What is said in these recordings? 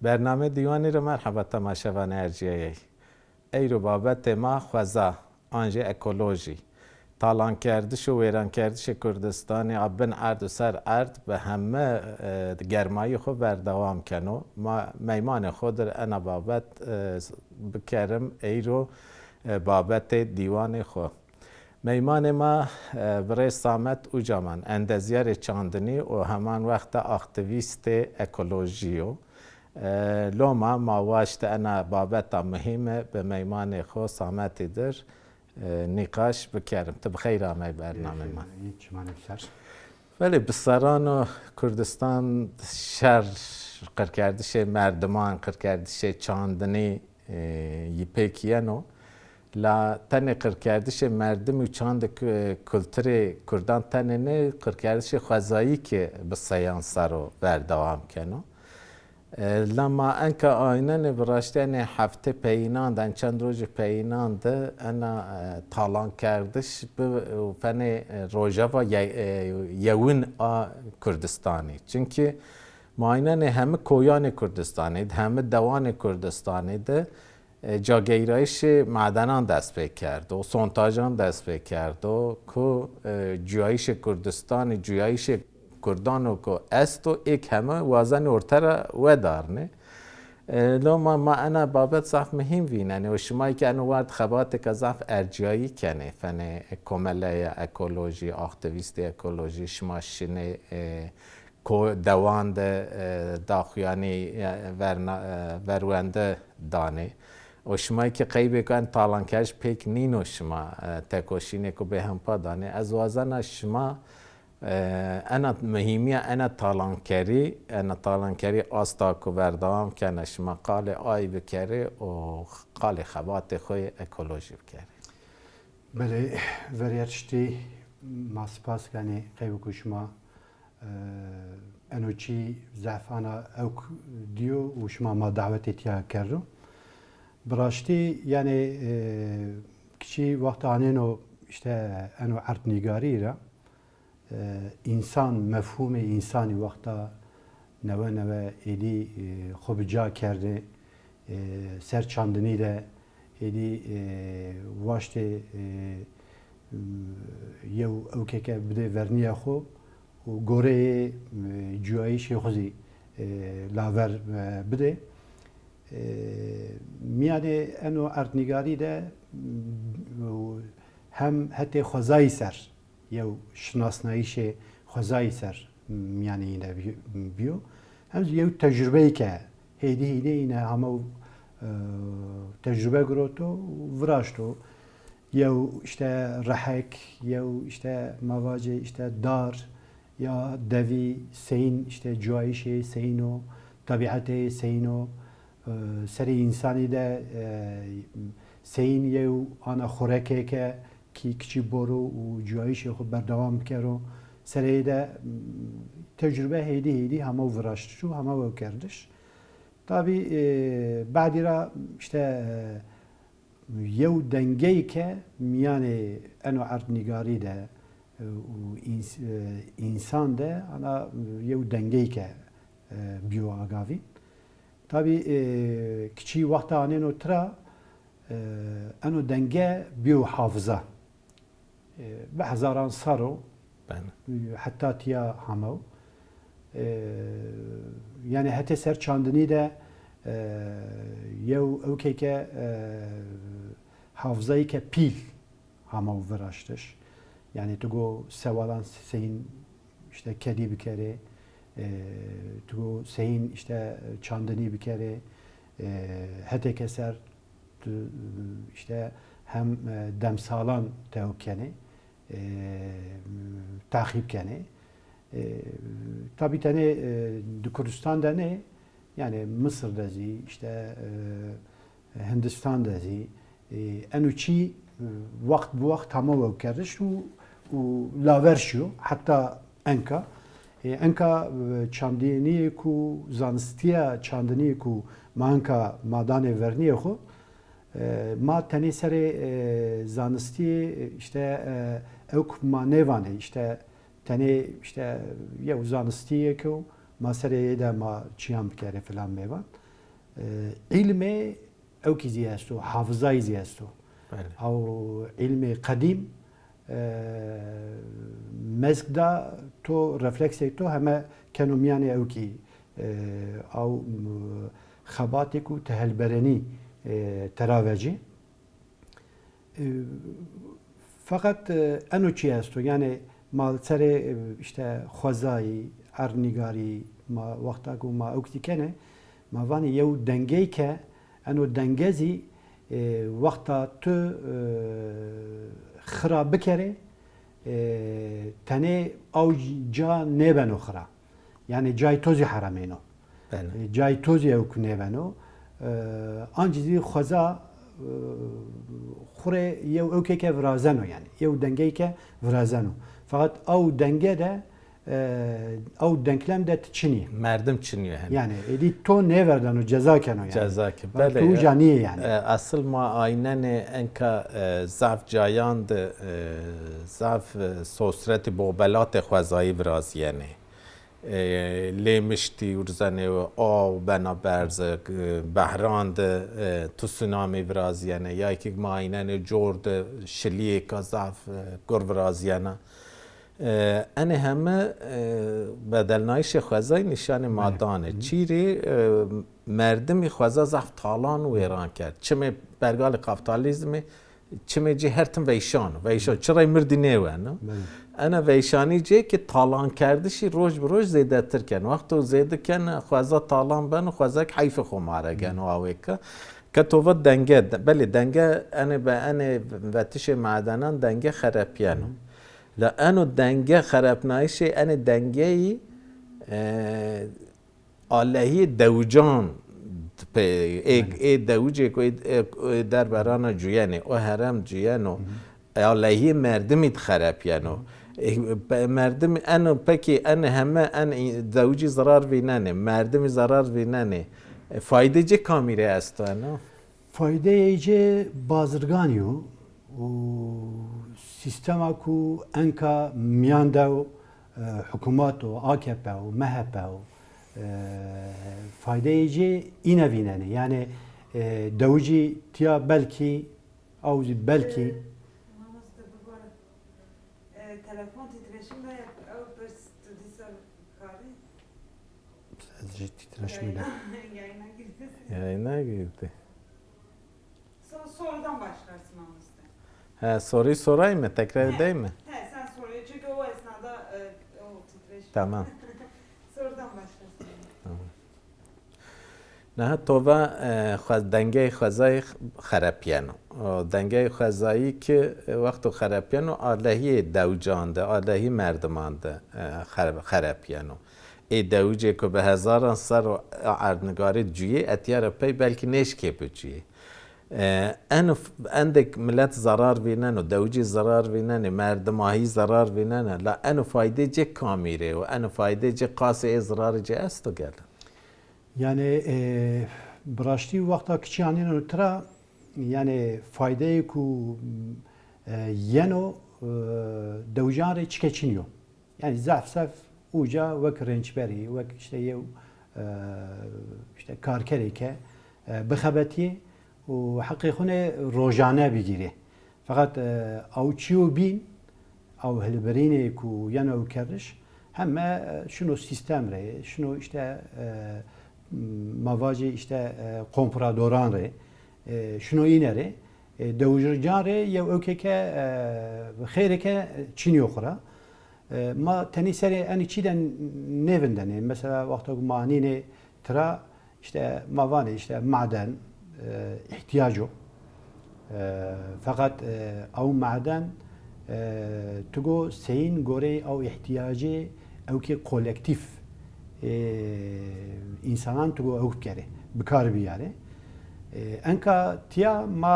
برنامه دیوانی رو مرحبا تماشاوان ارجیایی ای رو بابت ما خوزا آنجه اکولوژی تالان کردش و ویران کردش کردستانی ابن ارد و سر ارد به همه گرمایی خود بردوام کنو ما میمان خود انا بابت بکرم ای رو بابت دیوان خود میمان ما برای سامت او جامان اندزیار چاندنی و همان وقت اکتیویست اکولوژیو لوما ما واشت انا بابت مهمه به میمان خو سامتی در نقاش بکرم تبخیر آمی برنامه ما ولی بسران و کردستان شر قرکردش مردمان قرکردش چاندنی یپیکیانو لا تن قرکردش مردم و چاند کلتر کردان تن نه قرکردش خوزایی که بسیان سر و بردوام کنو لما انك آینه براشتن هفته پینان دن چند روز پینان ده انا تالان کردش به فن روجاوا یون کردستانی چونکه ماینه همه کویان کردستانی همه دوان کردستانی ده جاگیرایش معدنان دست پی کرد و سونتاجان دست پی کرد و که جایش کردستان جایش کردانو که است و ایک همه وازن ارتر و دارنه لو ما انا بابت صاف مهم ویننه و شمایی که انو وارد خبات که صاف ارجایی کنه فن کمله اکولوژی اکتیویست اکولوژی شماشینه دوان داخیانی ورونده دانه و شمایی که قیبه کن تالانکش پیک نینو شما تکوشینه که به هم پا دانه از وازن شما انا مهمیه انا تالانکری آستا که بردام کنه شما قال آی بکره و قال خبات خوی اکولوژی بکره بله وریارشتی ما سپاس کنی قیبه که شما انوچی زعفانا او دیو و شما ما دعوتی تیا کردو براشتی یعنی کچی وقت آنینو işte انو عرض نگاری را انسان مفهوم انسانی وقتا نوه ایدی خوب جا کرده سر چاندنی ده ایدی واشت یو اوکی که بده ورنیه خو و گوره جوایش خوزی لاور بده میاده انو ارتنگاری ده هم حتی خوزایی سر یو شناسناییش خوزایی سر میانه اینه بیو هم یو تجربه که هیدی اینه همه تجربه گروتو وراشتو یو işte رحک یو işte مواجه işte دار یا دوی سین işte جایش سینو طبیعت سینو سری انسانی ده سین یو آنا خورکه که کی کچی برو و جایش خود بردوام کرو سری ده تجربه هیدی همه وراشتشو همه و کردش tabi بعدی را işte یو دنگی که میان انو عرض نگاری ده و انسان ده انا یو دنگی که بیو آگاوی tabi کچی وقت آنینو ترا انو دنگه بیو حافظه به هزاران سارو حتی تیا همو yani hete ser çandını da yev okey ke hafızayı ke pil hama veraştış yani tu sevalan seyin işte kedi bir kere tu seyin işte çandını bir kere hete keser işte hem demsalan teokkeni takip keni tabi tane Kürdistan'da ne yani Mısır'da işte Hindistan'da enüçi vakt bu vakt tamam kardeş u laverşiyor hatta enka çandini ku zanstiya çandini ku manka madane verniye ku ma tane sere zansti işte evk manevane işte tane işte ya uzanstiye ki masreye de ma çiyam kere falan mevan علم او کی زیستو حافظای زیستو او علم قدیم مزدا تو رفلکس تو همه کنومیان او کی او خباتی کو تهلبرنی تراوجی فقط انو چی هستو یعنی مال سر işte خوازایی ارنیگاری ما وقتا کو ما اوکتی کنه ما وانی یو دنگی که انو دنگزی وقتا تو خرا بکره تنه او جا نبنو خرا yani جای توزی حرمینو جای توزی او کنبنو آنجزی خوازا خوره یو اوکی که ورازنو yani یو دنگی که ورازنو fakat او denge de او denklem de çiniye. Merdim çiniyor hem. Yani to ne verden o ceza keno yani. Ceza ki. Tu caniye yani. Asıl ma aynen enka zaf cayan de zaf sosreti bobelat xwazayı biraz yani. لیمشتی ورزنه و آب بنا برزه بحران ده تسونامی برازیانه یا که ماینن جورد شلیه کازاف گرد برازیانه انه همه بدلنایش خوزای نشان مادانه چیری مردمی خوزا زف تالان و ایران کرد چمه برگال کاپیتالیزمی چمه جی هرتن ویشان چرای مردی نیوه نه انا ویشانی جه که تالان کردشی روز به روز زیده تر کن وقت زیده کن خوزا تالان بن و خوزا که حیف خماره کن و آوه که تو و دنگه بله دنگه انا به انا وتش معدنان دنگه خرابیانو لا انو دنگه خراب نایشه انا دنگه آلهی دوجان ای دوجه که در برانه جویانه او حرم جویانو آلهی مردمی خرابیانو مردم انو پکی ان همه ان دوجی ضرر ویننه مردمی ضرر ویننه فایده چه کامیره است انو فایده ایجه بازرگانیو و سیستما کو انکا میانده و حکومت و AKP و MHP و فایده ایجه اینه ویننه یعنی دوجی تیا بلکی او بلکی telefon titreşimde o stüdyosu kari. Titreşimde. Yayına girdi. Yayına girdi. Sorudan başlarsın anlasın. Ha, soruyu sorayım mı? Tekrar edeyim mi? He sen soruyu çünkü o esnada o titreşim. Tamam. Sorudan başlarsın. Tamam. نه تو و دنگه خوزای خرابیانو دنگه خوزایی که وقت خرابیانو آلهی دوجانده آلهی مردمانده خرابیانو ای دوجه که به هزاران سر و اردنگاری جویه اتیار پی بلکه نشکه بجویه انو اندک ملت ضرار بینن و دوجی ضرار بینن مردماهی ضرار بینن لا انو فایده جه کامیره و انو فایده جه قاسه ضرار جه است و گل yani براشتی وقتا کچیانی نوترا yani faydeyi ku yeno دوجان çikeçiniyor. Yani zaf uca vek rençberi vek işte yev işte karkerike bxabeti و حقیقونه روزانه بگیره فقط او چیو بین او هلبرینه کو یعنی او کردش همه شنو سیستم ره شنو işte mavaji işte kompradorان ره شنو اینه ره دوجرجان ره یا اوکه خیره که چینی اخرى ما تنی سری انی چیدن nevindene mesela وقتا معنی ترا işte mavani işte maden ihtiyacı fakat او معدن تگو سین گوره او احتیاجی او که kolektif insanan تگو او کره بکار بیاره انکا تیا ما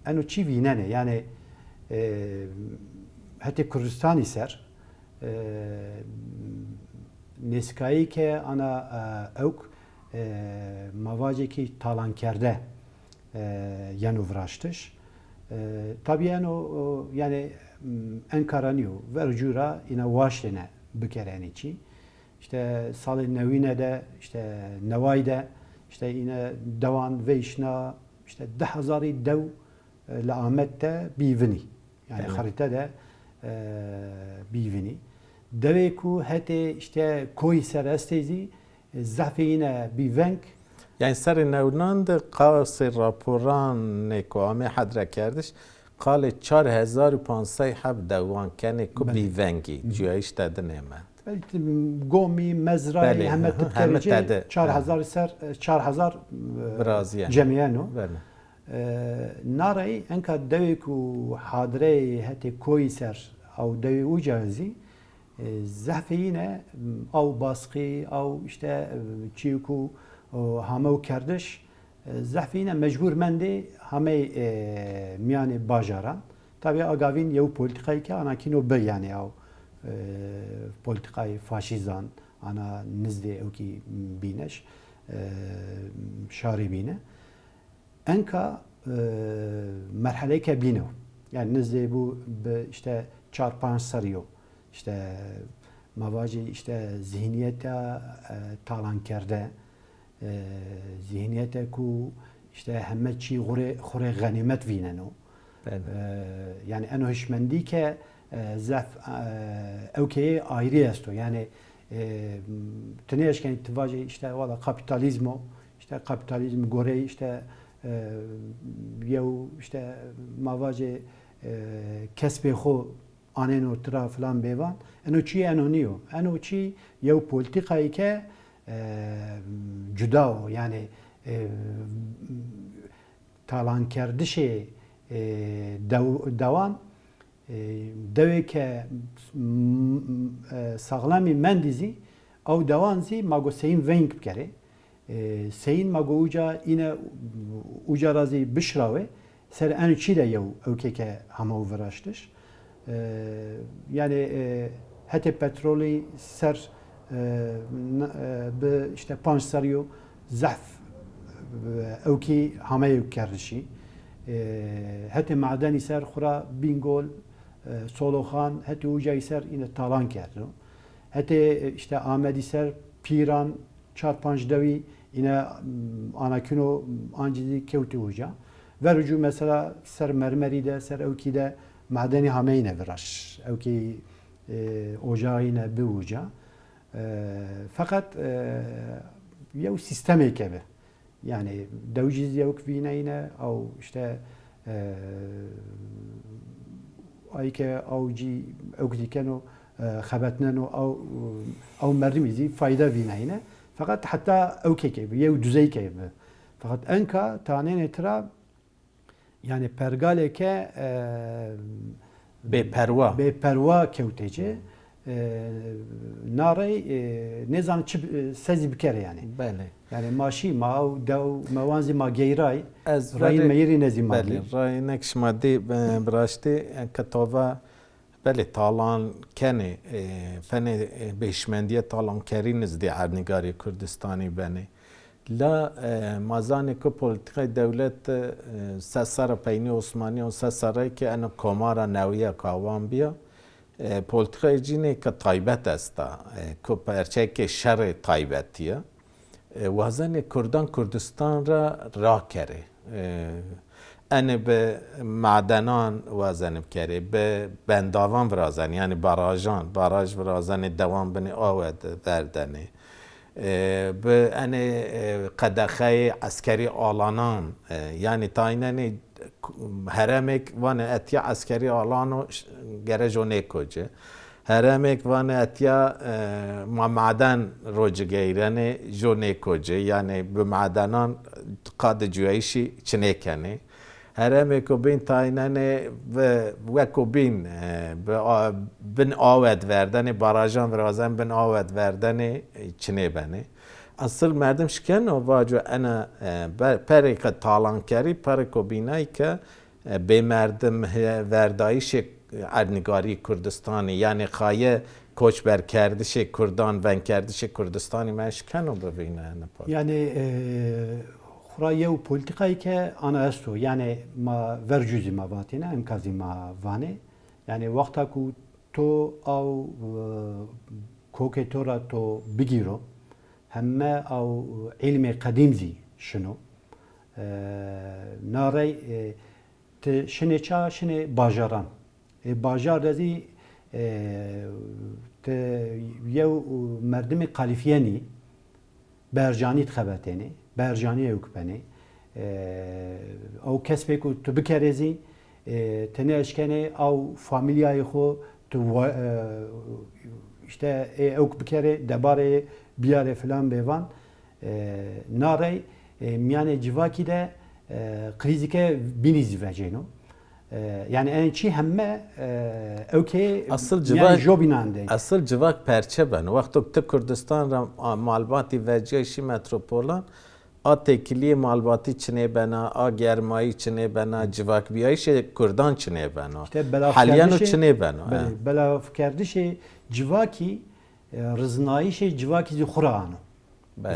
انو چی ویننه yani hatta Kürdistan'ı ser neskayı که ana اوک mavacı ki talan kerde yani uğraştış. Tabii yani Ankara'nıyor ve rücura ina başlığına bükereni için. İşte salı nevine de işte nevayde işte yine devan ve işna işte 10,000 dev لآمدته بیونی یعنی خریطه ده بیونی دوی کو هتی اشته کوی سر استیزی زحفینه بیونک yani سر نوناند قاس راپوران نکوامه حدره کردش قال 4500 حب دوان کنه کو بیونگی جویش داده نمند گومی مزرعی همه تکریجی 4000 سر 4000 جمعیانو نارای انکا دوی کو حاضره هتی کوی سر او دوی او جازی زحفینه او باسقی او işte چیکو همه کردش زحفینه مجبور منده همه میان باجاران tabi agavin yev politikayı ki ana kino be yani o politikayı faşizan ana nizde o ki bineş şari bine enka merhale ke bino yani nizde bu işte 4-5 sarıyor işte mavacı işte zihniyete talan kerde zihniyete ku işte hemmet çi xure ganimet vinen o yani en hoşmendi ki zaf evkeye ayrı esto yani tüneşken ittifacı işte valla kapitalizmo işte kapitalizm gore işte yev işte mavacı kesbe xo aneno tra falan bevan eno çi enoniyo eno çi yev politikayı ki cüda o yani talan kerdişi devan devê ke sağlamî mendizî ew dewan zî mago seyîn veng bikere seyîn mago uca yine uca razî bişrawe ser en çî de yew ewkeke hema viraştiş yani hete petrolî ser bi işte panj seriyo zehf ewkî hemeyê kerdişî hete madeni ser xura bingol Soloxan hete uca ser yine talan kerdi. Hete işte Ahmedi ser Piran 4-5 devi yine anakino ancidi kevti uca. Verucu mesela ser mermeri de ser evki de madeni hameyne viraş. Evki ocağı yine bir uca. Fakat yev sisteme kebe. Yani devciz yevk vine yine o işte ayke avcı evkdikeno xabatneno av merdimizi fayda vine yine. Fakat hatta evke kebe, yev düzey kebe. Fakat enka tanen etra yani pergaleke beperva kevtece nare ne zaman sezi bir kere yani. Bele. Yani maaşı ma dev mevanzi ma geyray rayın meyri nezi ma. Bele. Rayın ekşmadi braşti katova bele talan kene fene beşmendiye talan keriniz di Ernigari Kurdistani beni. La mazane ko politika devlet sesara peyni Osmaniye sesara ki ana komara neviye kavan biya politika cine ka taybet esta ko perçeke şer taybetiye wazane Kurdan Kurdistan ra kere ene be madenan wazane kere be bendavan vrazan yani baraj vrazan devam beni avet verdene به ان قدخه عسکری آلانان یعنی تایننی هرمک وان اتیا عسکری آلانو گرجو نیکوجه هرمک وان اتیا معدن روج گیرن جو نیکوجه یعنی به معدنان قاد جویشی چنیکنه هرمک و بین تایننی و کوبین بن آود وردن باراجان ورازن بن آود وردن چنه بنه اصل مردم شکن و واجو انا پریک تالان کری پریک و بینایی که به مردم وردایش ارنگاری کردستانی یعنی خواهی کوچبر کردش کردان ون کردش کردستانی من شکن و ببینه yani خرایه و پولیتیکایی که آن استو یعنی ما ورجوزی ما باتینه امکازی ما وانه یعنی وقتا که تو او کوکه تو را تو بگیرو همه او علم قدیم زی شنو ناری شنه چا شنه باجاران باجار رزی یو مردم قالیفیانی برجانی تخبتنی برجانی اوکپنی او کسبی کو تو بکرزی تنه اشکنه او فامیلیای خو تو işte اوک بکره دباره بیاره فلان بیوان ناری میان جواکی ده krizi که بینی زیوجینو yani en çi hemme اوکی Asıl yani civak jobinande asıl civak perçe ben. Vakti te Kurdistan ra malbati veciyşi metropolan a tekiliye malbati çine bena a germayı çine bena civak biyayşe Kurdan çine bena. işte belaf Halyano çine bena. belaf kerdişi civaki rıznayı şey civaki zi khurano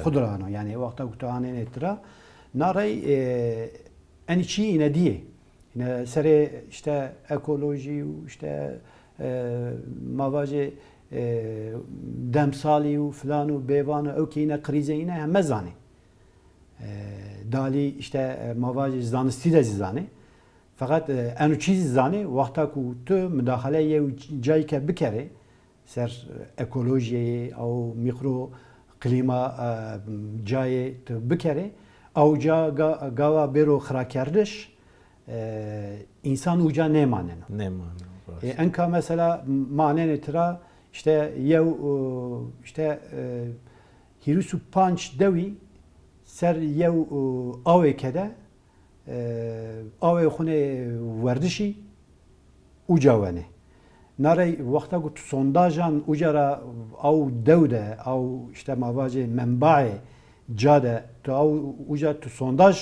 khudrano yani vakta kutane netra naray en çi ine diye yine sere işte ekoloji işte mavacı demsali u filan bevanı o ki yine krize yine hem zani dali işte mavacı zanisti de zani fakat en çiz zani vakta ku tu müdahaleye cay ke bikere ser ekoloji او mikro klima cay tu bikere او جا گاوا برو خرا کردش insan uca ne manen. Ne manen. Enka mesela manen tira işte yev işte hirusu panç devi ser yev ave kede ave khune werdişi uca vene. Nare vakta gut sondajan ucara au devde au işte mavaje menbae cade tu au uca tu sondaj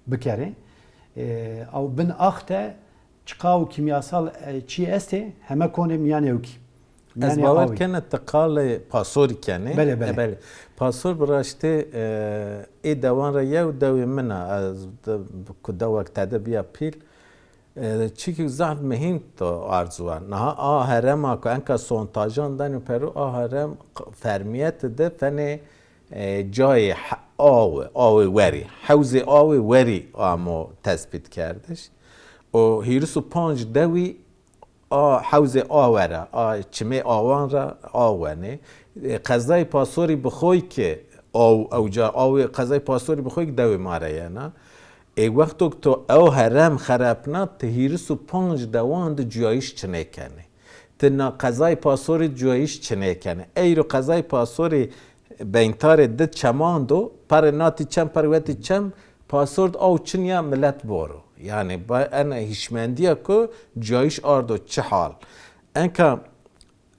bikere او بن اخته چقاو kimyasal çi este heme konem yani yok. Ez bawer kene teqale pasor kene. Bele. Pasor biraşte dewan ra yew dew mina az ku dewek tede biya pil çiki zahd mehim to arzuan. Naha a herema ku enka sontajan dan peru a herem fermiyet de fene جای آوی وری حوز آوی وری آمو تثبیت کردش و هیرسو پنج دوی حوز آوره چمه آوان را آوانه قضای پاسوری بخوی که او جا آوی قضای پاسوری بخوی که دوی ماره یانا ای وقتو تو او هرم خرابنا هیرسو پنج دوان ده جایش چنه کنه تنا قضای پاسوری جایش چنه کنه ای رو قضای پاسوری بینتار دد چماندو پر ناتی چم پر وقتی چم پاسورد او چنیا ملت بارو یعنی با ان هیشمندیه کو جایش آردو چه حال انکا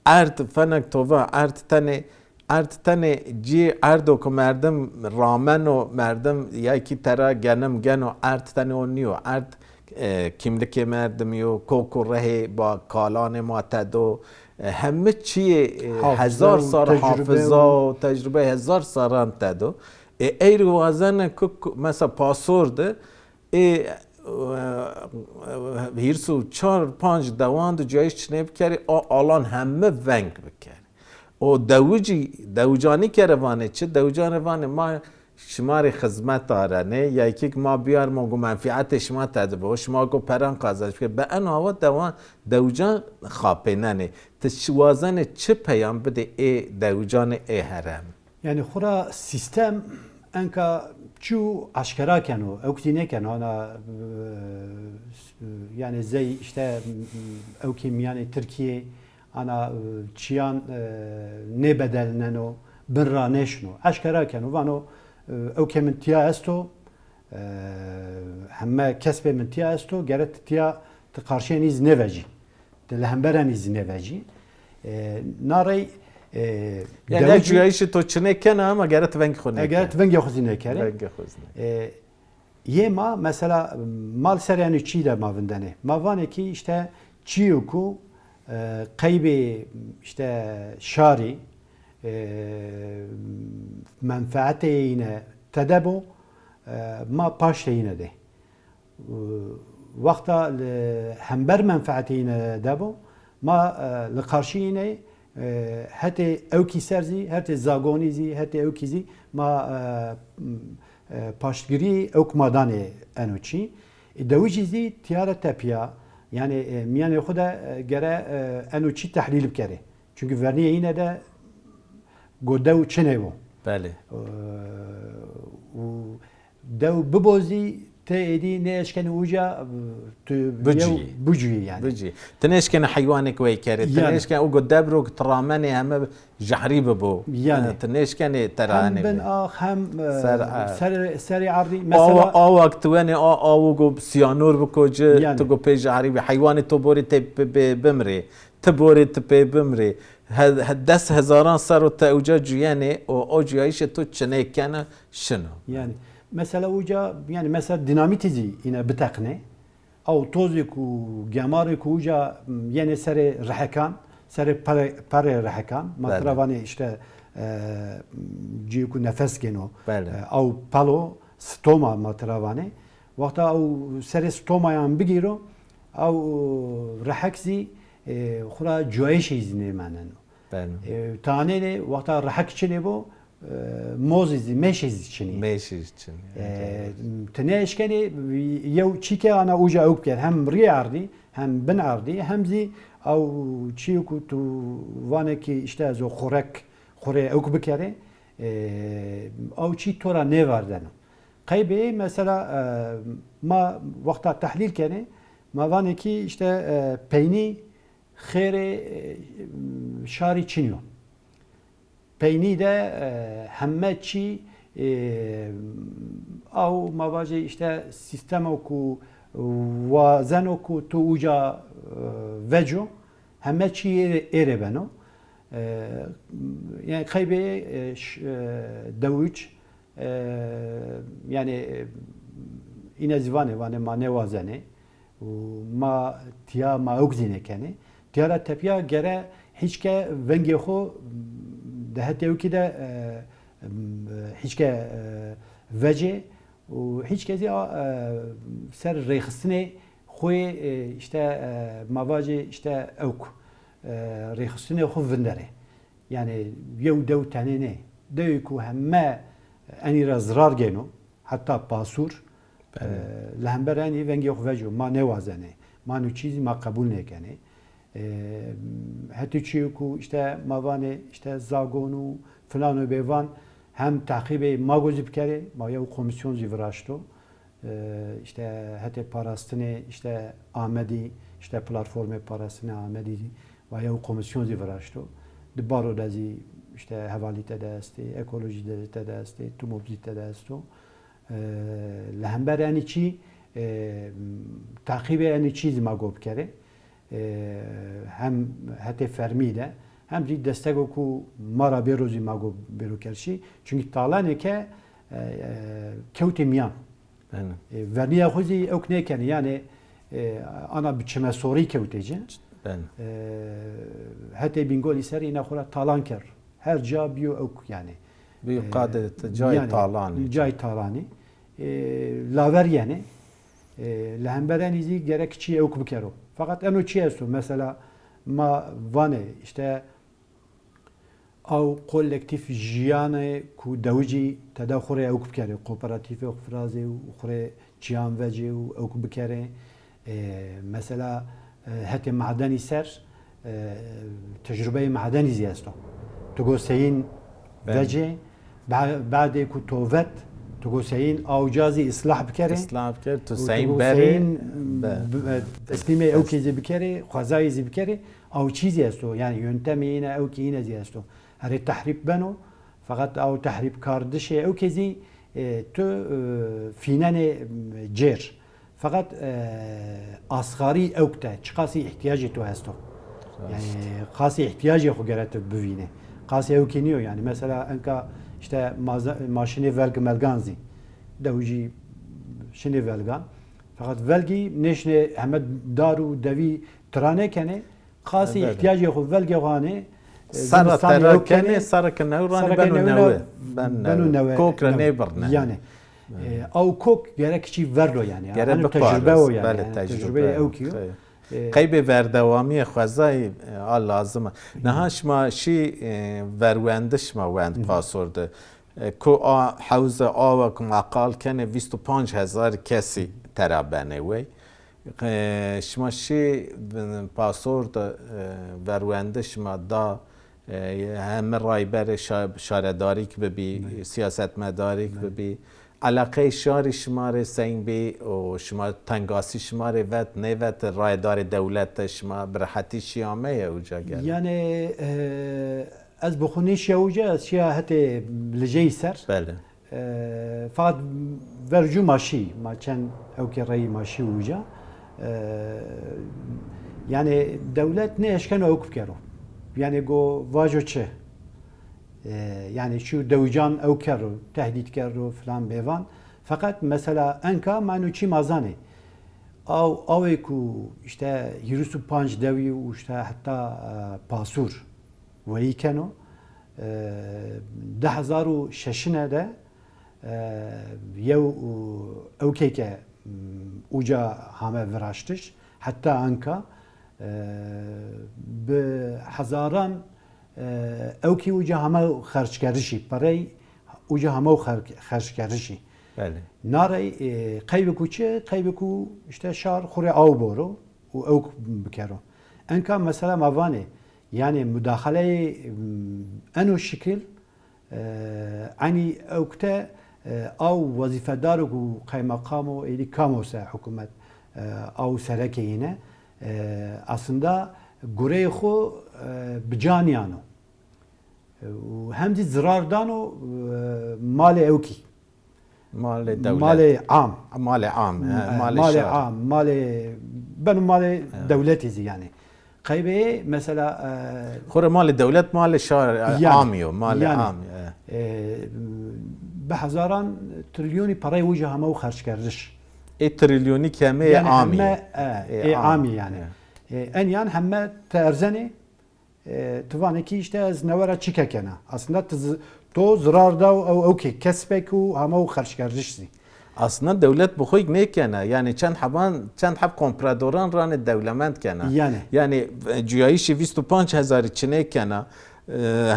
ارد فنک تووا ارد تنه جی اردو که مردم رامن و مردم یکی ترا گنم ارد تنه و نیو ارد کیملک مردمیو کوکو ره با کالان معتدو همه چیه هزار سال حافظه و تجربه هزار سالان تدو ای رو وازن که مثلا پاسورده هیرسو 4-5 دوان جایش چنه بکری آلان همه ونگ بکری و دوجانی که روانه چه دوجان روانه ما شماری خدمت داره نه یا یکی ما بیار ما گو منفعت شما تدبه و شما گو پران قازش که به ان هوا دوجان خاپنه نه تشوازن چه پیام بده ای دوجان ای هرم yani xura sistem enka çu aşkara kenu evktine kenu ana yani zey işte evkim yani Türkiye ana çiyan ne bedelneno birra neşno aşkara kenu vano evke min tiya esto hemme kesbe min tiya esto geret tiya karşıya niz neveci telhemberen niz neveci narey yani جویایش تو چنه کنه ama geret vengi khone geret vengi khuzine kere yema mesela mal sereni çi de mavindane mavane ki işte çiyoku kaybe işte şari menfaate yine tedebo ma paşte yine de vakta hember menfaate yine debo ma li karşı yine هەتێ ئەوکی سەرزی هەتێ زاگۆنیزی هەتێ ئەوکیزی ما پاشتگیری ئەوک مادانێ ئەنوچی دەویژیزی تیارە تەپیا yani miyane xuda gere enoçi tahlil bikere. Çünkü verniye yine de godev çine bu. Bəli. Dev bibozi te edi ne eşkeni uca bucuyi yani. Bucuyi. Teneşkeni hayvanik ve kere. Teneşkeni o godebro tramani hem jahri bu. Yani. Teneşkeni terani. Hem ben hem seri ardi mesela. O vakti yani o go siyanur bu koca to go pe jahri ve hayvani to bori te bimri. تبوري تبي بمري هدس هزاران صار وتأوجا جياني او جيايش تو تشني كان شنو يعني مثلا وجا يعني مثلا ديناميتيزي هنا بتقني او توزيك وجمارك وجا يعني سر رحكان سر بار رحكان ما ترافاني işte جيكو نفس كنو او بالو ستوما ما ترافاني وقتا او سر ستوما يعني بيجيرو او رحكزي خورا جوایش izini منن. تانه ne وقتا رحک چنه بو موزیزی meşiz içini. Meşiz için. Tene eşkeni yev çike ana uca öp ker hem riyardi hem ben ardi hem zi au çiku tu vaneki işte zo xorek xore öp bikere au çi tora ne vardan. Qaybe mesela ma وقتا tahlil kene ma vaneki işte peyni خیر شاری چینیو پینی de همه چی او مواجه işte sistem oku وازن oku تو uca vejo همه چی ere beno yani kaybe davuç yani ine zivane vane ma ne vazene ma tiya ma ogzine kene tiyara tepya gere hiçke venge xo dehete ki de hiçke vece و hiç kezi ser rexistine xoy işte mavaje işte evk rexistine xo vendere yani yev dev tanene dev ku hemme ani razrar geno hatta pasur lehemberani venge xo vejo ma ne vazene ma nu çizi ma kabul ne kene هتوچیو işte mavane işte zagonu falan bevan hem takibe magozi bikere ma ya komisyon zivraşto işte hete parastine işte Ahmedi işte platforme parastine Ahmedi ve ya komisyon zivraşto de baro dazi işte havalite deste ekoloji de deste tumobilite desto lehemberani çi takibe ani çiz magob bikere hem hete fermiyle hem de destek oku mara berozi mago berokerşi çünkü talane ke kevtimiyan verniye xuzi okneken yani ana biçime soru kevteci hete bingoli ser ina xura talan ker her ca biyo ok yani biyo qadet cay talani cay talani laver yani lehemberenizi gerek çiye ok bikero fakat eno çiyesu mesela ma vane işte او kolektif jiyane ku devci tedavxure ew bikere kooperatif ew fraze û xure çiyan vece û ew bikere mesela hete madenî ser tecrübe madenî ziyasto tu goseyin vece بعد ku tovet tu goseyin avcazi islah bikere tu seyin berin teslime ew kezi bikere xwazayî zî bikere ew çî ziyasto yani yöntemi yine ew ki yine ziyasto هر تحریب بنو فقط او تحریب کاردشه او کزی تو فینن جر فقط asgari اوکته چه قاسی احتیاجی تو هستو yani قاسی احتیاجی خو گرت ببینه قاسی اوکینیو yani mesela انka işte maşini velg melganzi devci şini velgan fakat velgi neşne hemed daru devi trane kene قاسی احتیاجی خو velge gane صارت تراكني صارك نوراني بنو نوى كوكرا نيبرنا يعني او كوك gerek çi verlo yani. Yani tecrübe o yani. Tecrübe o ki. قیب وردوامی خوزای آل لازمه نهاش ما شی وروندش ما وند پاسورده کو حوزه آوا که مقال کنه 25,000 کسی ترابنه وی شما شی پاسورد ورونده شما دا همه رایبر شارداری که ببی سیاست مداری که ببی علاقه شاری شماره سین بی و شما تنگاسی شماره وقت نه وقت رایدار دولت شما برحتی شیامه اوجا گرد یعنی از بخونیش اوجا از شیعه حتی لجی سر بله فقط ورجو ماشی ما چند او که رای ماشی اوجا yani devlet ne eşken okuf kero. Yani go vajo çe. Yani şu devcan ev kero, tehdit kero falan bevan. Fakat mesela enka manu çi mazane. Av ku işte Yusuf Panç devi işte hatta pasur ve ikeno 2006 de yev evkeke uca hame veraştış. Hatta anka به هزاران اوکی اوجا همه خرج کردشی برای اوجا همه خرج کردشی بله ناری قیب کوچه قیب کو işte şar خوره آو برو و اوک بکرو انکا مثلا موانه yani müdahale انو şekil ani اوکته او وظیفه‌دار و قیمقام و ایلی کاموسه حکومت او سرکه yine aslında گره خو بجانیانو و هم دی زرardano مال اوکی مال دولت مال عام مال عام مال عام مال بنو مال دولتی yani قیبه مثلا خور مال دولت مال شار عامیو مال عام به هزاران تریلیونی پرای وجه همه و خرج کردش تریلیونی کمه عامی عامی yani en yan همه ترزنی توانه کی işte از نوره چیکه کنه aslında تو zararda o ki kesbek و همه و خرج کردشی aslında devlet bu koyuk ne kene yani çend hab kompradoran ran devlement kene yani cüyayişi 25,000 içine kene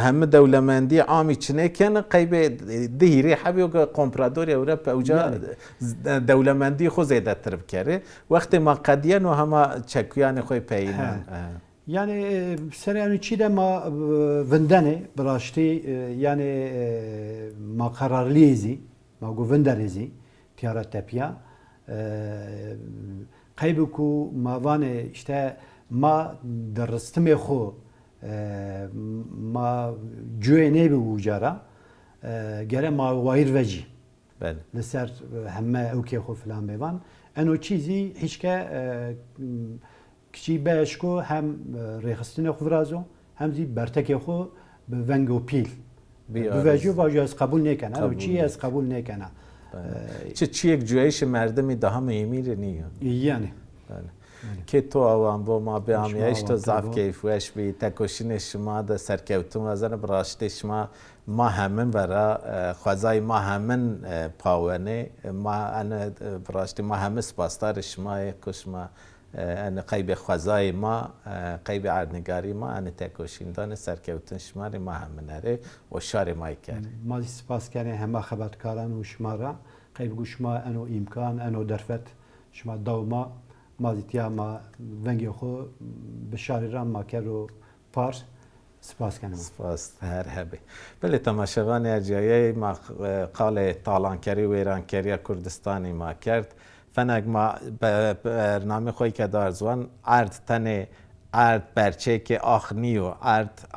hem devlemendi am içine kene kaybe dehiri habi o komprador Avrupa uca devlemendi xo zede terb kere vakti ma qadiyan و hama çekuyani xoy peyinan yani seriyani çi de ma vendane brashti yani ma kararlizi ma govendarizi tiyaret tepiya kaybuku mavane işte ma derstime xo ما جوینه به وجارا گره ما وایر وجی بله لسر همه اوکی خو فلان بیوان انو چیزی هیچ که کچی باشکو هم ریخستن خو فرازو هم زی برتک خو به ونگو پیل به وجو واجو از قبول نکنه انو چی از قبول نکنه چی یک جویش مردمی ده هم ایمیره نیه یعنی بله که تو آوان با ما به آمیایش تو ضعف کیفوش بی تکوشین شما ده سرکوتون وزن براشته شما ما همین برا خوازای ما همین پاونه ما انا براشته ما همین سپاسدار شما کش ما انا قیب خوازای ما قیب عردنگاری ما انا تکوشین دان سرکوتون شما ما همین اره و شار مای کرد ما سپاس کنه همه خبرکاران و شما را قیب گو شما انو امکان انو درفت شما دوما مازیتیا ما ونگی خو بشاری رام ما کرو پار سپاس کنم سپاس هر هبه بله تماشاوان ارجایی ما قال تالانکری و ایرانکری کردستانی ما کرد فنگ ما برنامه خوی که دارزوان ارد تنه ارد برچه که آخنی و ارد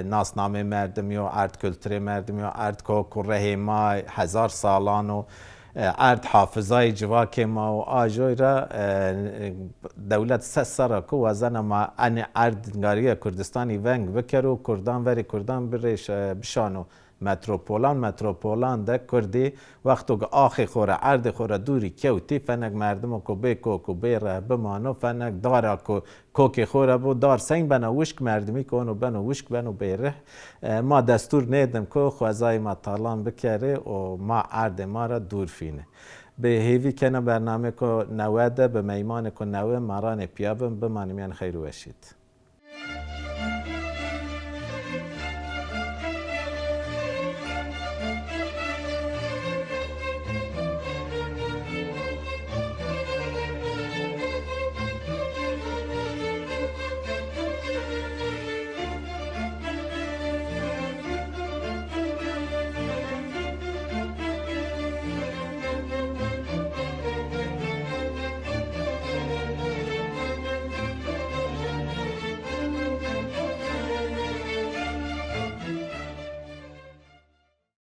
ناسنامه مردمی و ارد کلتری مردمی و ارد که کره ما 1000 سالان و ارد حافظای جواک ما و آجوی را دولت سر کو وزن ما ان ارد نگاری کردستانی ونگ بکرو کردان وری کردان برش بشانو متروپولان ده کردی وقتو که آخی خوره عرد خوره دوری کیوتی فنک مردم کو به کو به ره بمانو فنک دارا کو که خوره بو دار سنگ بنا وشک مردمی کنو بنا وشک بنا بیره ما دستور نیدم که خوازای ما تالان بکره و ما عرد ما را دور فینه به هیوی کنه برنامه که نوده به میمان که نوه مران پیابم بمانیم خیر وشید